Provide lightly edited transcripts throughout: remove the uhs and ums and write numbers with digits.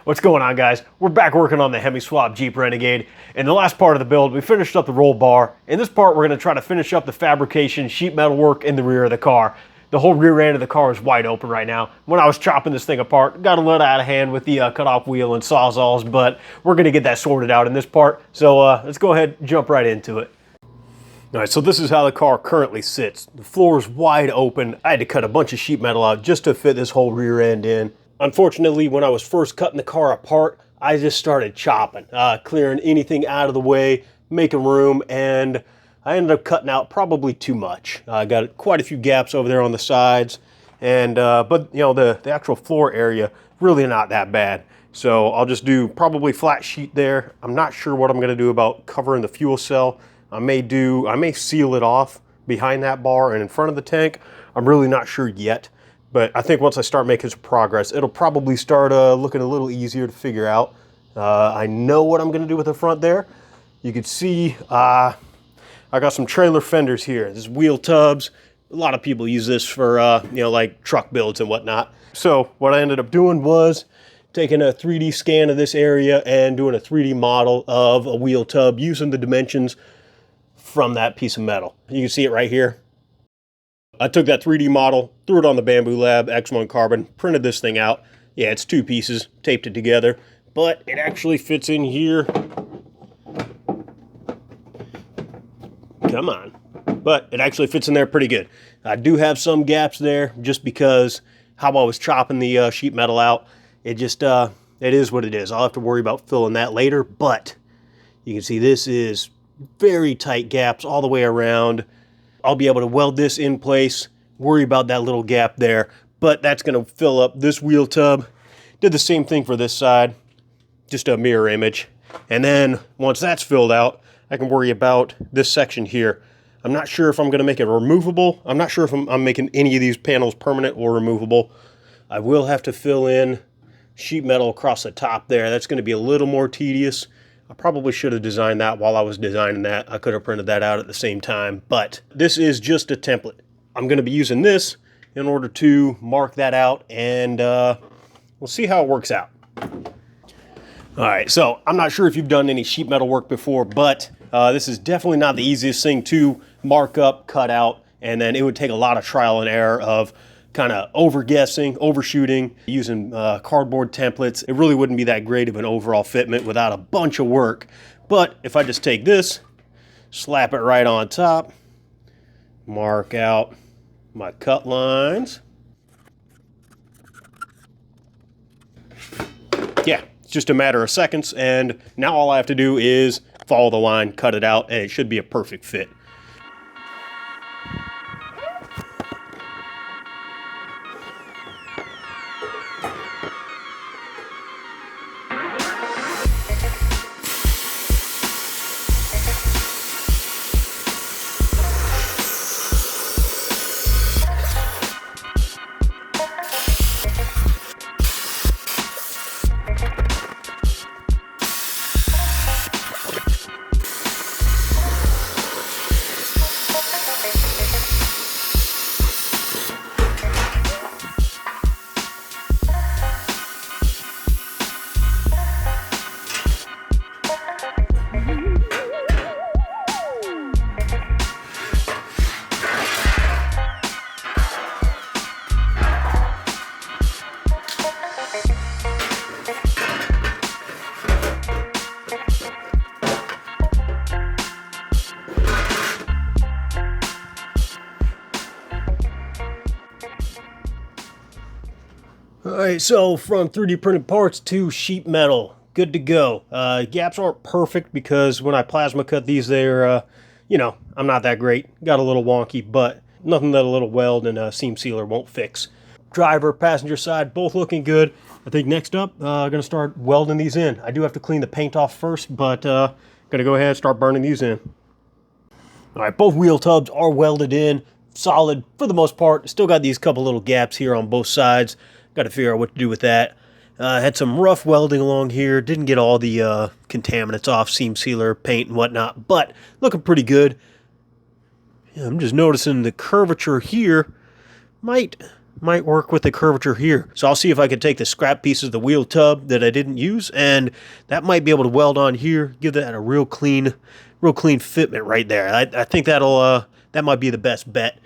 What's going on, guys? We're back working on the HEMI swap Jeep Renegade. In the last part of the build, we finished up the roll bar. In this part, we're going to try to finish up the fabrication sheet metal work in the rear of the car. The whole rear end of the car is wide open right now. When I was chopping this thing apart, got a little out of hand with the cut-off wheel and sawzalls, but we're going to get that sorted out in this part. So let's go ahead and jump right into it. All right, so this is how the car currently sits. The floor is wide open. I had to cut a bunch of sheet metal out just to fit this whole rear end in. Unfortunately, when I was first cutting the car apart, I just started chopping, clearing anything out of the way, making room, and I ended up cutting out probably too much. I got quite a few gaps over there on the sides, and but you know, the actual floor area really not that bad. So I'll just do probably flat sheet there. I'm not sure what I'm going to do about covering the fuel cell. I may seal it off behind that bar and in front of the tank. I'm really not sure yet. But I think once I start making some progress, it'll probably start looking a little easier to figure out. I know what I'm going to do with the front there. You can see I got some trailer fenders here. This is wheel tubs. A lot of people use this for, you know, like truck builds and whatnot. So what I ended up doing was taking a 3D scan of this area and doing a 3D model of a wheel tub using the dimensions from that piece of metal. You can see it right here. I took that 3D model, threw it on the Bamboo Lab X1 carbon, printed this thing out. Yeah, it's two pieces, taped it together, but it actually fits in here. Come on. But it actually fits in there pretty good. I do have some gaps there just because how I was chopping the sheet metal out. It just, it is what it is. I'll have to worry about filling that later, but you can see this is very tight gaps all the way around. I'll be able to weld this in place, worry about that little gap there, but that's going to fill up this wheel tub. Did the same thing for this side, just a mirror image. And then once that's filled out, I can worry about this section here. I'm not sure if I'm going to make it removable. I'm not sure if I'm making any of these panels permanent or removable. I will have to fill in sheet metal across the top there. That's going to be a little more tedious. I probably should have designed that while I was designing that. I could have printed that out at the same time, but this is just a template. I'm going to be using this in order to mark that out, and we'll see how it works out. All right, so I'm not sure if you've done any sheet metal work before, but this is definitely not the easiest thing to mark up, cut out, and then it would take a lot of trial and error of kind of over-guessing, overshooting, using cardboard templates. It really wouldn't be that great of an overall fitment without a bunch of work. But if I just take this, slap it right on top, mark out my cut lines. Yeah, it's just a matter of seconds, and now all I have to do is follow the line, cut it out, and it should be a perfect fit. Alright, so from 3D printed parts to sheet metal, good to go. Gaps aren't perfect because when I plasma cut these, they're, you know, I'm not that great. Got a little wonky, but nothing that a little weld and a seam sealer won't fix. Driver, passenger side, both looking good. I think next up, I'm going to start welding these in. I do have to clean the paint off first, but going to go ahead and start burning these in. Alright, both wheel tubs are welded in, solid for the most part. Still got these couple little gaps here on both sides. Got to figure out what to do with that. Had some rough welding along here. Didn't get all the contaminants off, seam sealer, paint, and whatnot, but looking pretty good. Yeah, I'm just noticing the curvature here might might work with the curvature here. So I'll see if I can take the scrap pieces of the wheel tub that I didn't use, and that might be able to weld on here, give that a real clean fitment right there. I think that might be the best bet.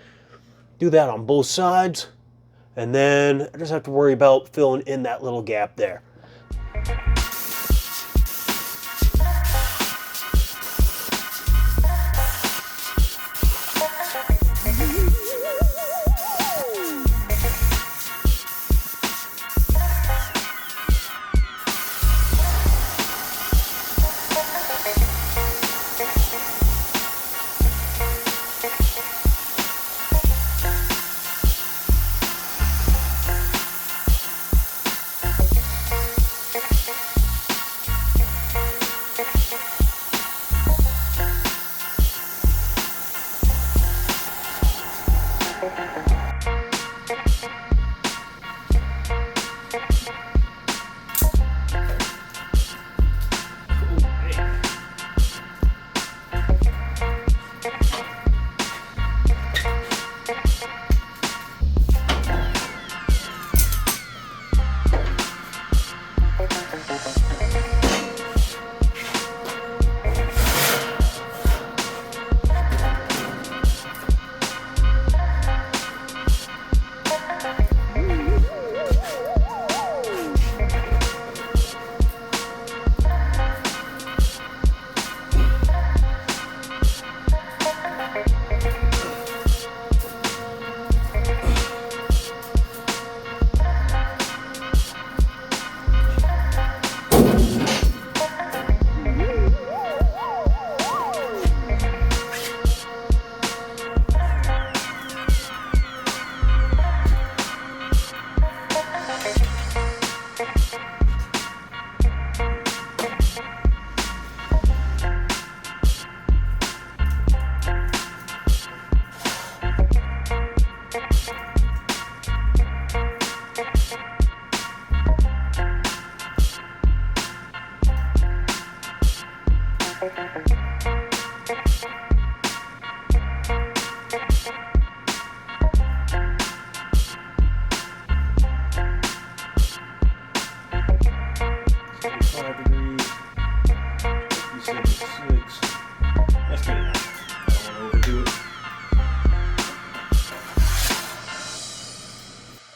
Do that on both sides, and then I just have to worry about filling in that little gap there.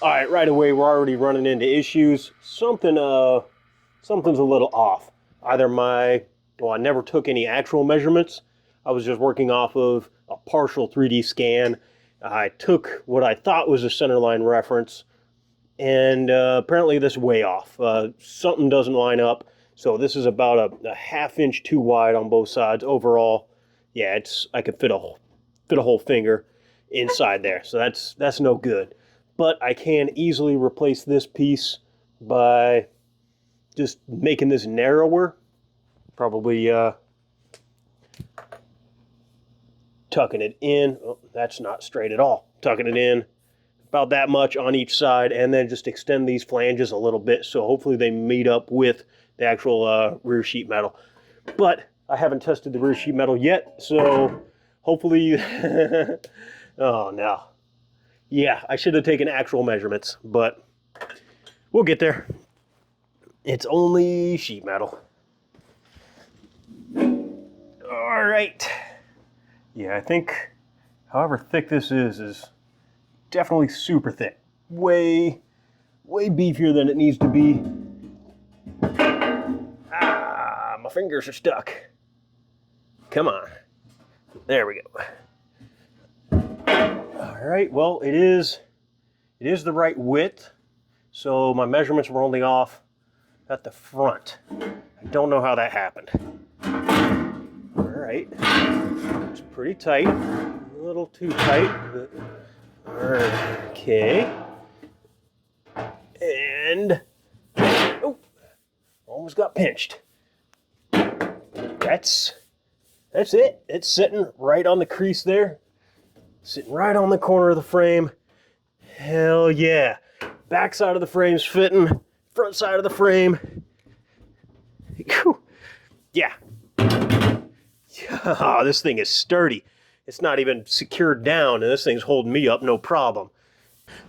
Alright, right away we're already running into issues. Something's a little off. Either I never took any actual measurements. I was just working off of a partial 3D scan. I took what I thought was a centerline reference, and apparently this is way off. Something doesn't line up. So this is about a ½ inch too wide on both sides overall. Yeah, I could fit a whole finger inside there. So that's no good. But I can easily replace this piece by just making this narrower. Probably tucking it in. Oh, that's not straight at all. Tucking it in about that much on each side, and then just extend these flanges a little bit so hopefully they meet up with the actual rear sheet metal. But I haven't tested the rear sheet metal yet, so hopefully oh no. Yeah, I should have taken actual measurements, but we'll get there. It's only sheet metal. All right. Yeah, I think however thick this is definitely super thick. Way beefier than it needs to be. Ah, my fingers are stuck. Come on. There we go. All right, well, it is the right width. So my measurements were only off at the front. I don't know how that happened. All right, it's pretty tight, a little too tight, but okay. And, oh, almost got pinched. That's it. It's sitting right on the crease there. Sitting right on the corner of the frame. Hell yeah. Back side of the frame's fitting. Front side of the frame. Yeah. Oh, this thing is sturdy. It's not even secured down, and this thing's holding me up no problem.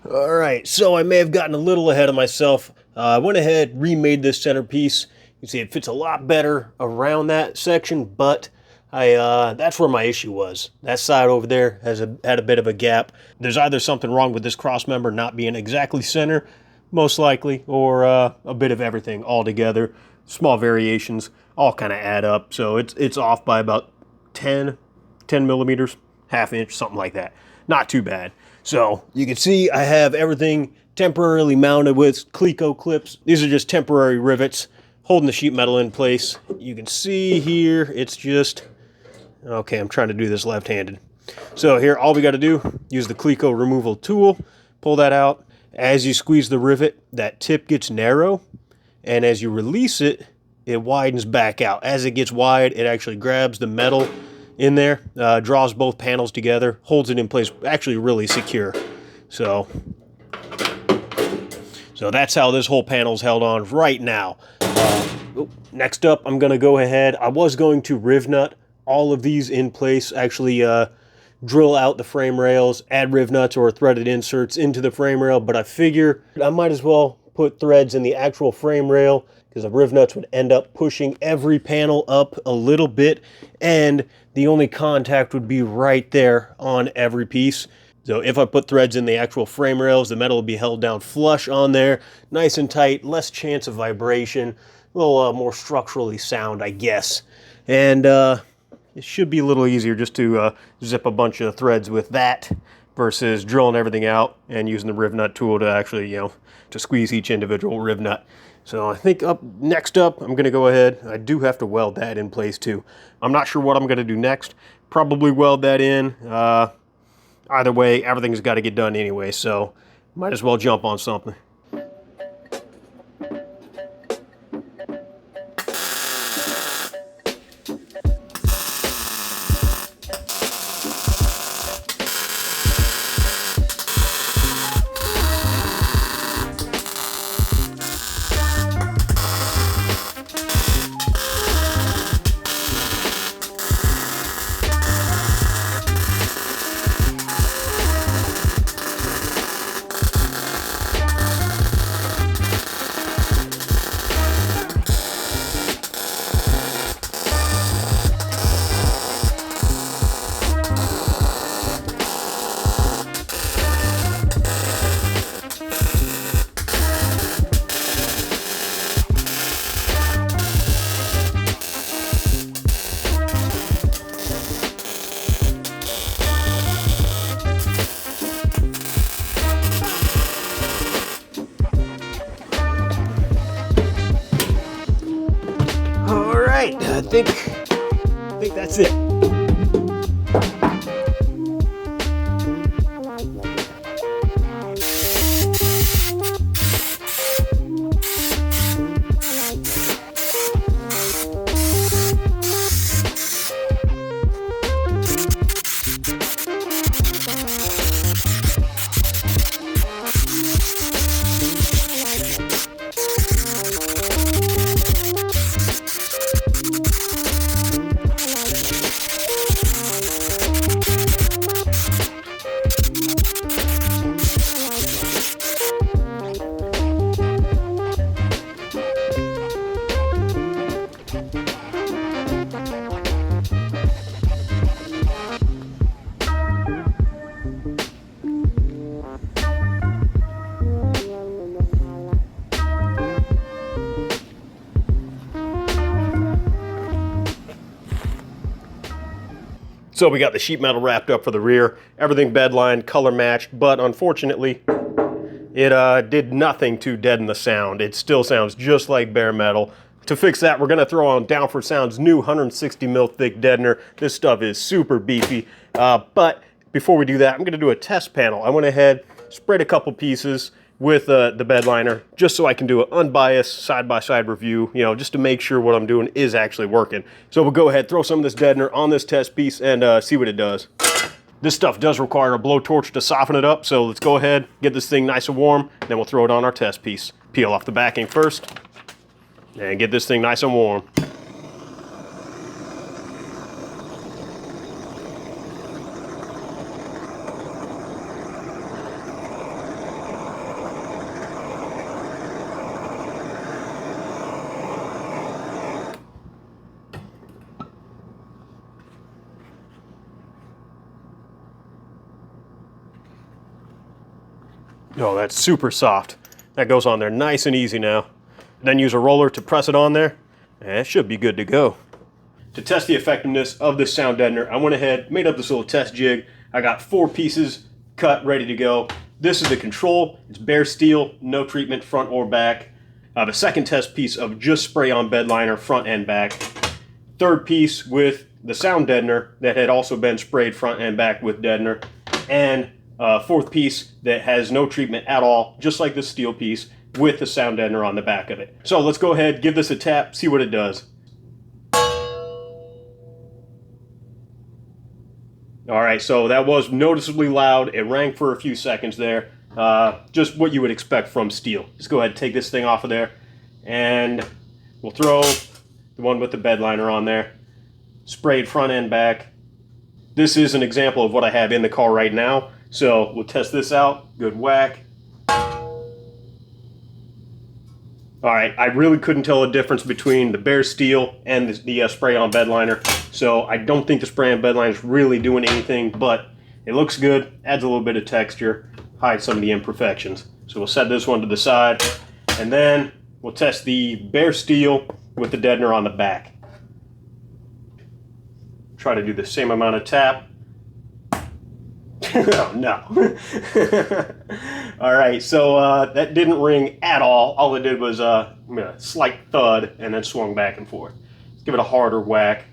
All right, so I may have gotten a little ahead of myself. I went ahead, remade this centerpiece. You can see it fits a lot better around that section, but that's where my issue was. That side over there had a bit of a gap. There's either something wrong with this cross member not being exactly center, most likely, or a bit of everything all together. Small variations all kind of add up, so it's off by about 10 millimeters, half inch, something like that. Not too bad. So you can see I have everything temporarily mounted with Cleco clips. These are just temporary rivets holding the sheet metal in place. You can see here, it's just, okay, I'm trying to do this left-handed. So here, all we got to do, use the Cleco removal tool, pull that out. As you squeeze the rivet, that tip gets narrow, and as you release it, it widens back out. As it gets wide, it actually grabs the metal in there, draws both panels together, holds it in place, actually really secure. So that's how this whole panel's held on right now. Next up, I'm gonna go ahead, I was going to riv nut all of these in place, actually drill out the frame rails, add riv nuts or threaded inserts into the frame rail, but I figure I might as well put threads in the actual frame rail, because the riv nuts would end up pushing every panel up a little bit, and the only contact would be right there on every piece. So if I put threads in the actual frame rails, the metal will be held down flush on there, nice and tight, less chance of vibration, a little more structurally sound, I guess. And it should be a little easier just to zip a bunch of threads with that versus drilling everything out and using the riv nut tool to actually, to squeeze each individual riv nut. So I think next up, I'm gonna go ahead, I do have to weld that in place too. I'm not sure what I'm gonna do next. Probably weld that in. Either way, everything's gotta get done anyway, so might as well jump on something. I think that's it. So we got the sheet metal wrapped up for the rear, everything bedlined, color matched, but unfortunately, it did nothing to deaden the sound. It still sounds just like bare metal. To fix that, we're gonna throw on Downford Sound's new 160 mil thick deadener. This stuff is super beefy, but before we do that, I'm gonna do a test panel. I went ahead, sprayed a couple pieces with the bed liner, just so I can do an unbiased side-by-side review, just to make sure what I'm doing is actually working. So we'll go ahead, throw some of this deadener on this test piece and see what it does. This stuff does require a blowtorch to soften it up, so let's go ahead, get this thing nice and warm, then we'll throw it on our test piece. Peel off the backing first, and get this thing nice and warm. Oh, that's super soft. That goes on there nice and easy now. Then use a roller to press it on there, and it should be good to go. To test the effectiveness of this sound deadener, I went ahead, made up this little test jig. I got 4 pieces cut, ready to go. This is the control. It's bare steel, no treatment front or back. The second test piece of just spray on bed liner, front and back. Third piece with the sound deadener that had also been sprayed front and back with deadener. And fourth piece that has no treatment at all, just like this steel piece, with the sound deadener on the back of it. So let's go ahead, give this a tap, see what it does. Alright, so that was noticeably loud. It rang for a few seconds there. Just what you would expect from steel. Just go ahead and take this thing off of there, and we'll throw the one with the bed liner on there. Sprayed front and back. This is an example of what I have in the car right now. So we'll test this out. Good whack. Alright, I really couldn't tell a difference between the bare steel and the spray on bed liner. So I don't think the spray on bed liner is really doing anything, but it looks good, adds a little bit of texture, hides some of the imperfections. So we'll set this one to the side, and then we'll test the bare steel with the deadener on the back. Try to do the same amount of tap. Oh, no. Alright, so that didn't ring at all. All it did was a slight thud and then swung back and forth. Let's give it a harder whack.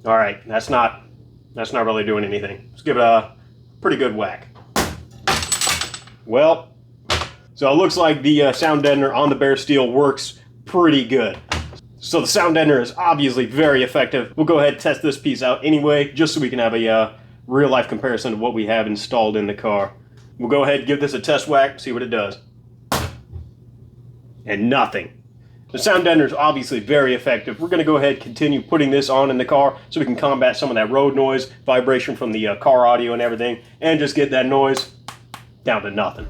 Alright, that's not really doing anything. Let's give it a pretty good whack. Well, so it looks like the sound deadener on the bare steel works pretty good. So the sound deadener is obviously very effective. We'll go ahead and test this piece out anyway, just so we can have a real-life comparison of what we have installed in the car. We'll go ahead and give this a test whack, see what it does. And nothing. The sound deadener is obviously very effective. We're going to go ahead and continue putting this on in the car so we can combat some of that road noise, vibration from the car audio and everything, and just get that noise down to nothing.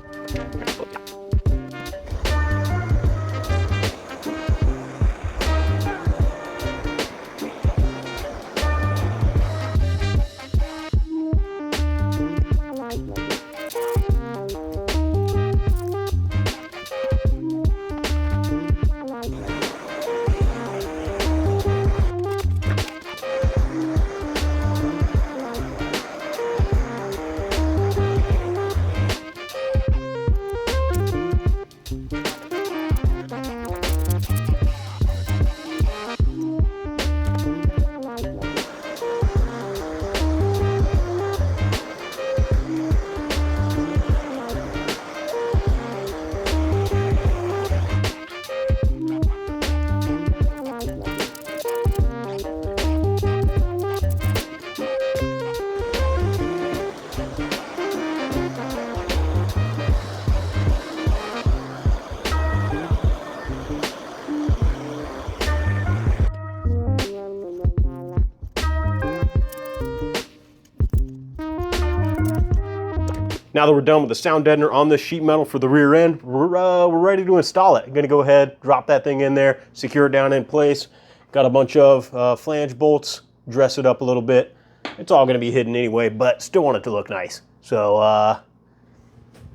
Now that we're done with the sound deadener on this sheet metal for the rear end, we're ready to install it. I'm gonna go ahead, drop that thing in there, secure it down in place. Got a bunch of flange bolts, dress it up a little bit. It's all gonna be hidden anyway, but still want it to look nice. So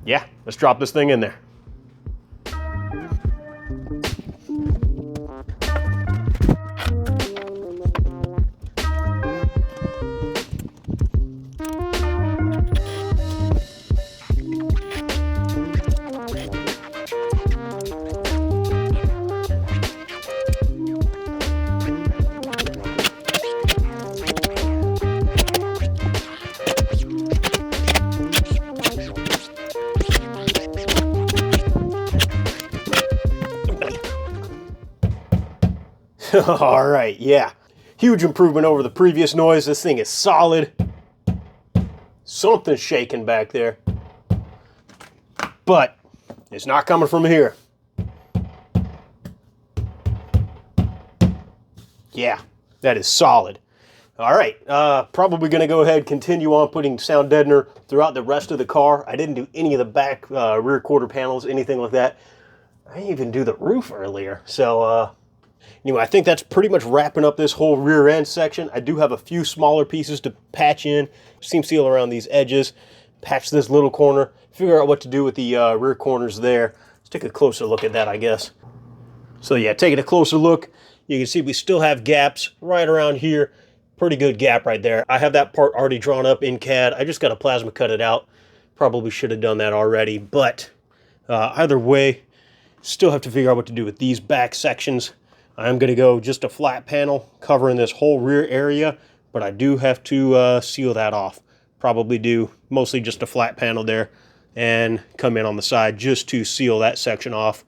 yeah, let's drop this thing in there. All right, yeah. Huge improvement over the previous noise. This thing is solid. Something's shaking back there. But it's not coming from here. Yeah, that is solid. All right, probably going to go ahead and continue on putting sound deadener throughout the rest of the car. I didn't do any of the back rear quarter panels, anything like that. I didn't even do the roof earlier. So, anyway, I think that's pretty much wrapping up this whole rear end section. I do have a few smaller pieces to patch in, seam seal around these edges. patch this little corner, figure out what to do with the rear corners there. Let's take a closer look at that, I guess. So yeah, taking a closer look, you can see we still have gaps right around here. Pretty good gap right there. I have that part already drawn up in CAD. I just got to plasma cut it out. Probably should have done that already, but either way, still have to figure out what to do with these back sections. I'm going to go just a flat panel covering this whole rear area, but I do have to seal that off. Probably do mostly just a flat panel there and come in on the side just to seal that section off.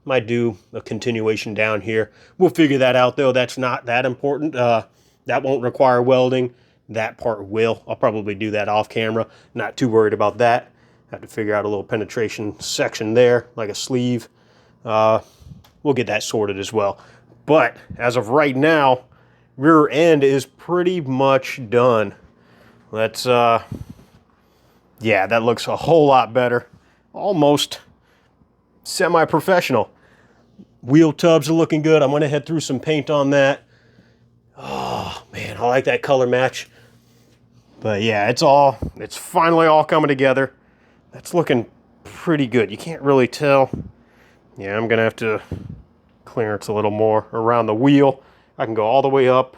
Might do a continuation down here. We'll figure that out though. That's not that important. That won't require welding. That part will. I'll probably do that off camera. Not too worried about that. Have to figure out a little penetration section there, like a sleeve. We'll get that sorted as well. But as of right now, rear end is pretty much done. Let's, yeah, that looks a whole lot better. Almost semi-professional. Wheel tubs are looking good. I'm going to head through some paint on that. Oh, man, I like that color match. But yeah, it's finally all coming together. That's looking pretty good. You can't really tell. Yeah, I'm going to have to clearance a little more around the wheel. I can go all the way up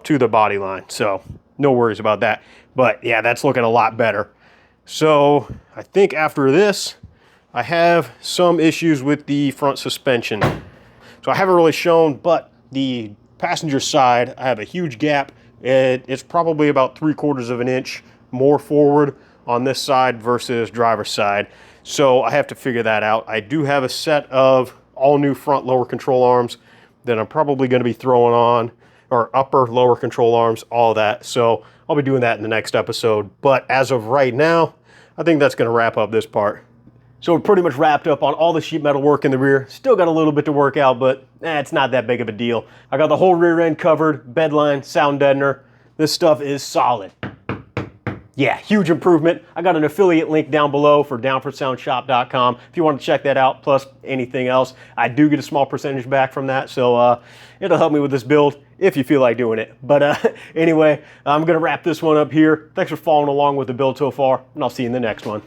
to the body line. So no worries about that. But yeah, that's looking a lot better. So I think after this, I have some issues with the front suspension. So I haven't really shown, but the passenger side, I have a huge gap. It's probably about 3/4 of an inch more forward on this side versus driver's side. So I have to figure that out. I do have a set of all new front lower control arms that I'm probably going to be throwing on, or upper lower control arms, all that. So I'll be doing that in the next episode. But as of right now, I think that's going to wrap up this part. So we're pretty much wrapped up on all the sheet metal work in the rear. Still got a little bit to work out, but it's not that big of a deal. I got the whole rear end covered, bedline, sound deadener. This stuff is solid. Yeah, huge improvement. I got an affiliate link down below for downforsoundshop.com if you want to check that out, plus anything else. I do get a small percentage back from that, so it'll help me with this build if you feel like doing it. But anyway, I'm going to wrap this one up here. Thanks for following along with the build so far, and I'll see you in the next one.